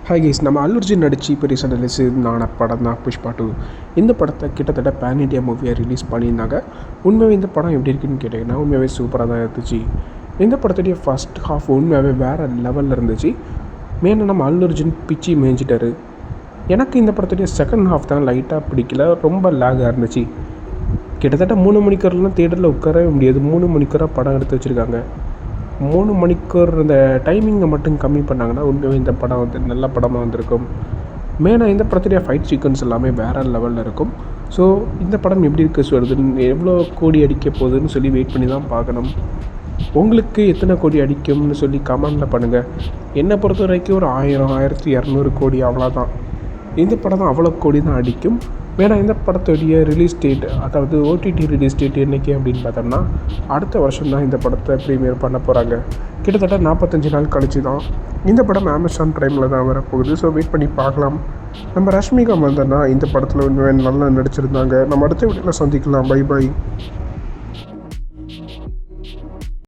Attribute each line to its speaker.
Speaker 1: Hi guys, நம்ம அல்லு அர்ஜுன் நடித்து இப்போ ரீசெண்டாக ரிலீஸ் ஆன படம் தான் புஷ்பா 2. இந்த படத்தை கிட்டத்தட்ட பேன் இண்டியா மூவியாக ரிலீஸ் பண்ணியிருந்தாங்க. உண்மையாகவே இந்த படம் எப்படி இருக்குன்னு கேட்டிங்கன்னா உண்மையாகவே சூப்பராக தான் இருந்துச்சு. இந்த படத்துடைய ஃபஸ்ட் ஹாஃப் உண்மையாகவே வேறு லெவலில் இருந்துச்சு. மெயினாக நம்ம அல்லு அர்ஜுன் பிச்சு மேய்ஞ்சிட்டாரு. எனக்கு இந்த படத்துடைய செகண்ட் ஹாஃப் தான் லைட்டாக பிடிக்கல, ரொம்ப லேகாக இருந்துச்சு. கிட்டத்தட்ட 3 மணிக்கூர்லாம் தியேட்டரில் உட்காரவே முடியாது. 3 மணிக்கூராக படம் எடுத்து வச்சுருக்காங்க. 3 மணிக்கூர் இந்த டைமிங்கை மட்டும் கம்மி பண்ணாங்கன்னா உண்மையாக இந்த படம் நல்ல படமாக வந்திருக்கும். மெயினாக இந்த படத்துடைய ஃபைட் சீக்வன்ஸ் எல்லாமே வேறு லெவலில் இருக்கும். ஸோ இந்த படம் எப்படி இருக்க சொல்லுதுன்னு, எவ்வளோ கோடி அடிக்க போகுதுன்னு சொல்லி வெயிட் பண்ணி தான் பார்க்கணும். உங்களுக்கு எத்தனை கோடி அடிக்கும்னு சொல்லி கமெண்டில் பண்ணுங்கள். என்னை பொறுத்த வரைக்கும் ஒரு 1000, 1200 கோடி அவ்வளோதான். இந்த படம் தான் அவ்வளோ கோடி தான் அடிக்கும். வேணா இந்த படத்துடைய ரிலீஸ் டேட், அதாவது ஓடிடி ரிலீஸ் டேட் என்றைக்கு அப்படின்னு பார்த்தோம்னா அடுத்த வருஷம் தான் இந்த படத்தை ப்ரீமியர் பண்ண போகிறாங்க. கிட்டத்தட்ட 45 நாள் கழிச்சு தான் இந்த படம் அமேசான் ப்ரைமில் தான் வரப்போகுது. ஸோ வெயிட் பண்ணி பார்க்கலாம். நம்ம ரஷ்மிகா மந்தனா இந்த படத்தில் நல்லா நடிச்சிருந்தாங்க. நம்ம அடுத்த வீடியோவில் சந்திக்கலாம். பை.